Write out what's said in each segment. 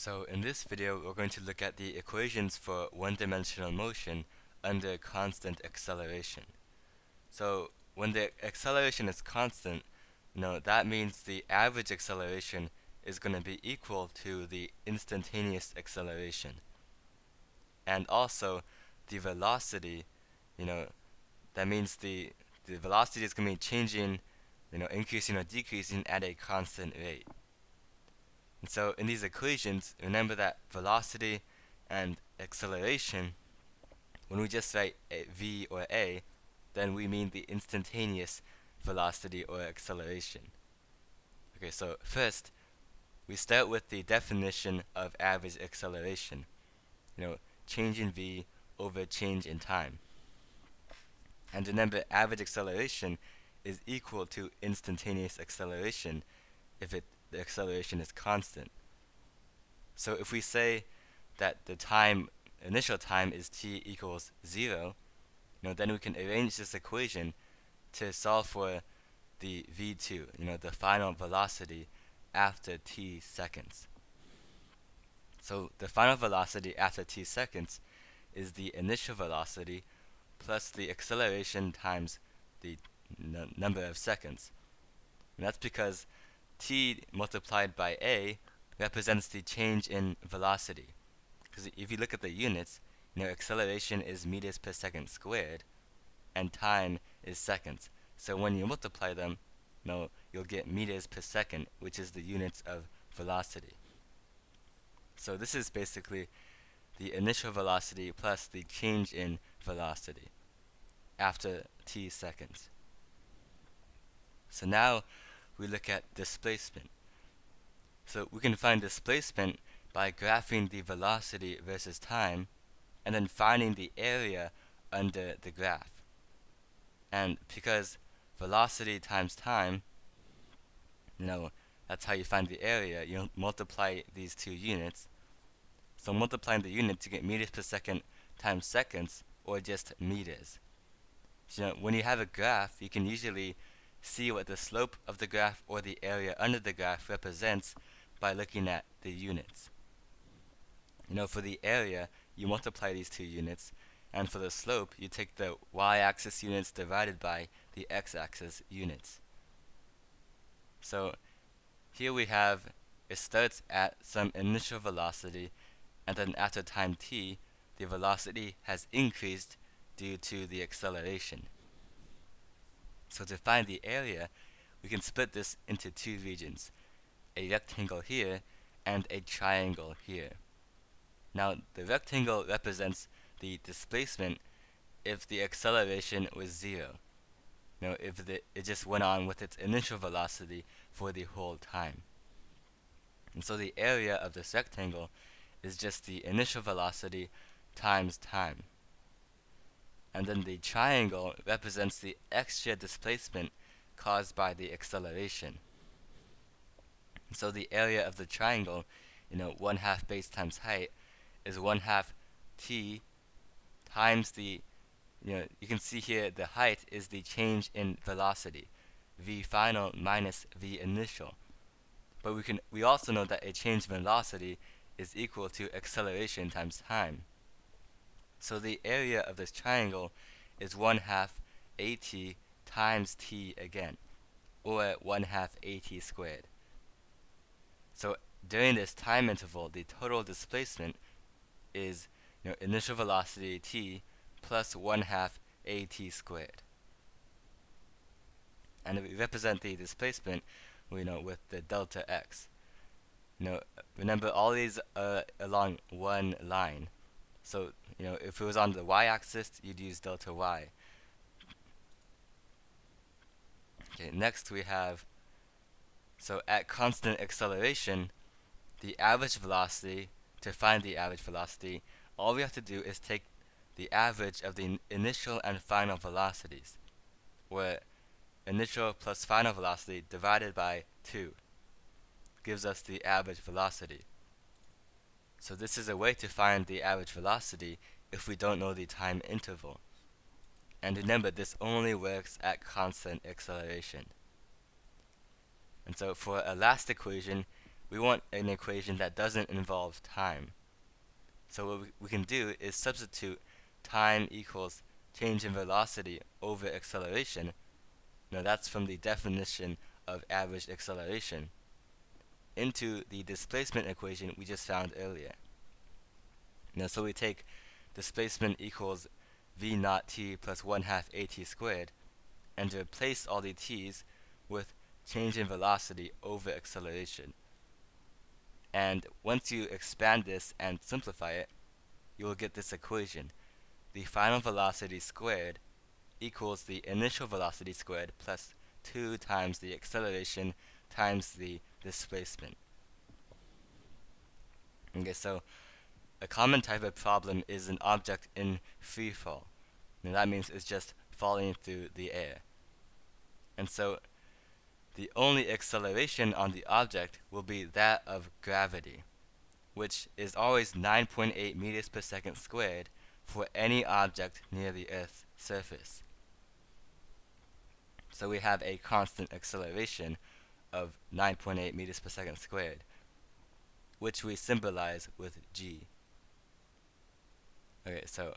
So in this video, we're going to look at the equations for one-dimensional motion under constant acceleration. So when the acceleration is constant, that means the average acceleration is going to be equal to the instantaneous acceleration. And also the velocity, that means the velocity is going to be changing, increasing or decreasing at a constant rate. And so in these equations, remember that velocity and acceleration, when we just write v or a, then we mean the instantaneous velocity or acceleration. Okay, so first, we start with the definition of average acceleration. Change in v over change in time. And remember, average acceleration is equal to instantaneous acceleration if the acceleration is constant. So if we say that the initial time is t equals 0, then we can arrange this equation to solve for the v2, the final velocity after t seconds. So the final velocity after t seconds is the initial velocity plus the acceleration times the number of seconds. And that's because t multiplied by a represents the change in velocity. Because if you look at the units, acceleration is meters per second squared, and time is seconds. So when you multiply them, you'll get meters per second, which is the units of velocity. So this is basically the initial velocity plus the change in velocity after t seconds. So now we look at displacement. So we can find displacement by graphing the velocity versus time and then finding the area under the graph. And because velocity times time, that's how you find the area, you multiply these two units. So multiplying the units, you get meters per second times seconds, or just meters. So when you have a graph, you can usually see what the slope of the graph or the area under the graph represents by looking at the units. For the area, you multiply these two units, and for the slope, you take the y-axis units divided by the x-axis units. So here we have, it starts at some initial velocity, and then after time t, the velocity has increased due to the acceleration. So to find the area, we can split this into two regions, a rectangle here and a triangle here. Now the rectangle represents the displacement if the acceleration was 0. If it just went on with its initial velocity for the whole time. And so the area of this rectangle is just the initial velocity times time. And then the triangle represents the extra displacement caused by the acceleration. So the area of the triangle, 1/2 base times height, is 1/2 t times the, you can see here the height is the change in velocity, v final minus v initial. But we also know that a change in velocity is equal to acceleration times time. So the area of this triangle is 1/2 at times t again, or 1/2 at squared. So during this time interval, the total displacement is initial velocity t plus 1/2 at squared. And we represent the displacement with the delta x. Remember, all these are along one line. So if it was on the y-axis, you'd use delta y. Okay, next we have, so at constant acceleration, the average velocity, to find the average velocity, all we have to do is take the average of the initial and final velocities, where initial plus final velocity divided by 2 gives us the average velocity. So this is a way to find the average velocity if we don't know the time interval. And remember, this only works at constant acceleration. And so for a last equation, we want an equation that doesn't involve time. So what we can do is substitute time equals change in velocity over acceleration. Now that's from the definition of average acceleration into the displacement equation we just found earlier. Now so we take displacement equals v naught t plus 1/2 at squared and replace all the t's with change in velocity over acceleration. And once you expand this and simplify it, you will get this equation. The final velocity squared equals the initial velocity squared plus 2 times the acceleration times the displacement. Okay, so a common type of problem is an object in free fall. And that means it's just falling through the air. And so the only acceleration on the object will be that of gravity, which is always 9.8 meters per second squared for any object near the Earth's surface. So we have a constant acceleration of 9.8 meters per second squared, which we symbolize with g. Okay, so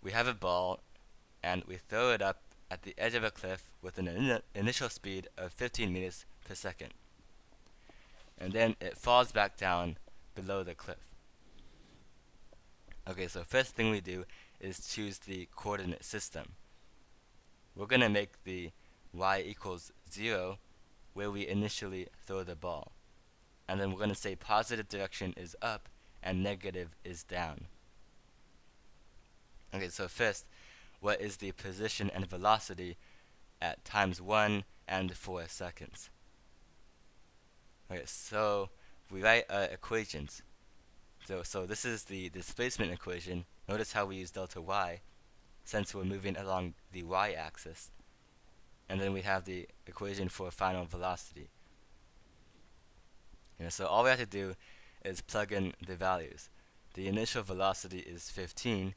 we have a ball and we throw it up at the edge of a cliff with an initial speed of 15 meters per second. And then it falls back down below the cliff. Okay, so first thing we do is choose the coordinate system. We're going to make the y equals 0 where we initially throw the ball. And then we're going to say positive direction is up and negative is down. Okay, so first, what is the position and velocity at times 1 and 4 seconds? Okay, so we write equations. So this is the displacement equation. Notice how we use delta y since we're moving along the y-axis. And then we have the equation for final velocity. So all we have to do is plug in the values. The initial velocity is 15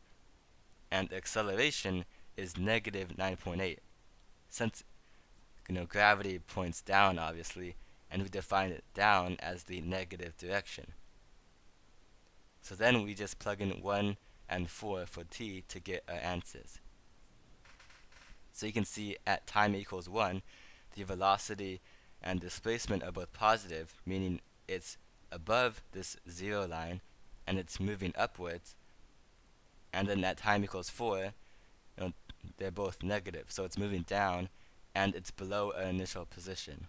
and acceleration is negative 9.8. Since gravity points down obviously, and we define it down as the negative direction. So then we just plug in 1 and 4 for t to get our answers. So you can see at time equals 1, the velocity and displacement are both positive, meaning it's above this 0 line and it's moving upwards. And then at time equals 4, they're both negative, so it's moving down and it's below our initial position.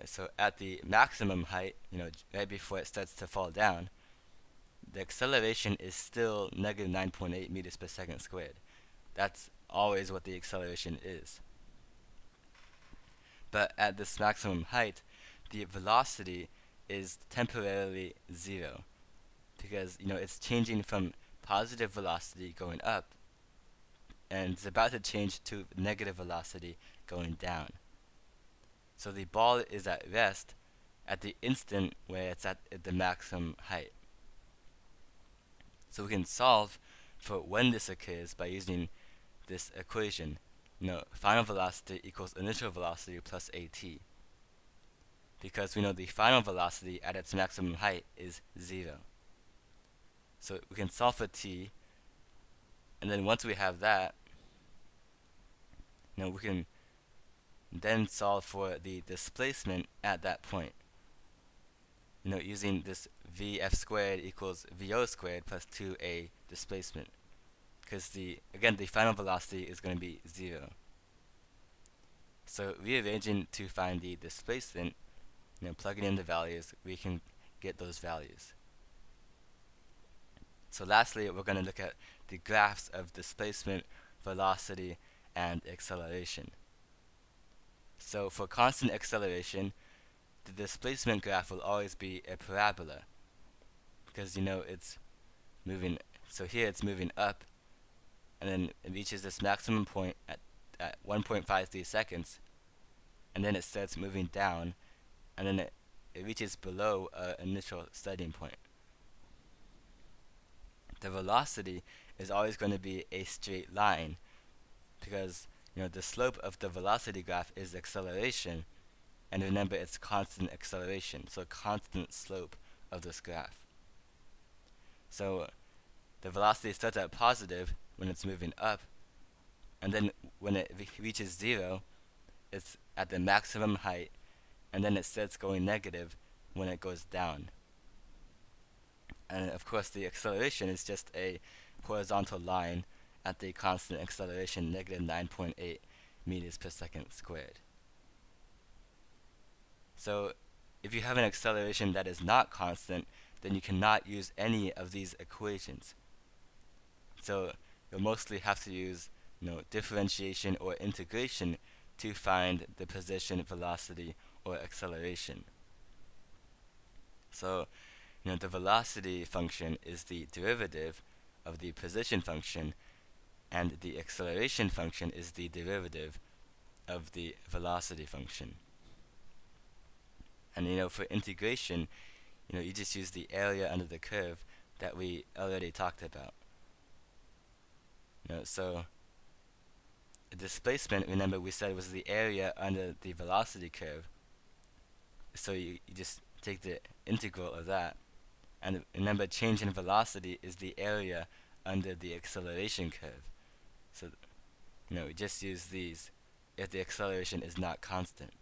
So at the maximum height, right before it starts to fall down, the acceleration is still negative 9.8 meters per second squared. That's always what the acceleration is. But at this maximum height, the velocity is temporarily 0 because it's changing from positive velocity going up and it's about to change to negative velocity going down. So the ball is at rest at the instant where it's at the maximum height. So we can solve for when this occurs by using this equation. Final velocity equals initial velocity plus at. Because we know the final velocity at its maximum height is 0. So we can solve for t, and then once we have that, we can then solve for the displacement at that point. Using this vf squared equals vo squared plus 2a displacement. Because the final velocity is going to be 0. So rearranging to find the displacement, plugging in the values, we can get those values. So lastly, we're going to look at the graphs of displacement, velocity, and acceleration. So for constant acceleration, the displacement graph will always be a parabola because it's moving. So here it's moving up, and then it reaches this maximum point at 1.53 seconds, and then it starts moving down, and then it reaches below initial starting point. The velocity is always going to be a straight line because the slope of the velocity graph is acceleration, and remember it's constant acceleration, so constant slope of this graph. So the velocity starts at positive when it's moving up, and then when it reaches 0, it's at the maximum height, and then it starts going negative when it goes down. And of course the acceleration is just a horizontal line at the constant acceleration negative 9.8 meters per second squared. So if you have an acceleration that is not constant, then you cannot use any of these equations. So you'll mostly have to use differentiation or integration to find the position, velocity, or acceleration. So the velocity function is the derivative of the position function, and the acceleration function is the derivative of the velocity function. And for integration, you just use the area under the curve that we already talked about. So the displacement, remember we said, was the area under the velocity curve. So you just take the integral of that. And remember, change in velocity is the area under the acceleration curve. So we just use these if the acceleration is not constant.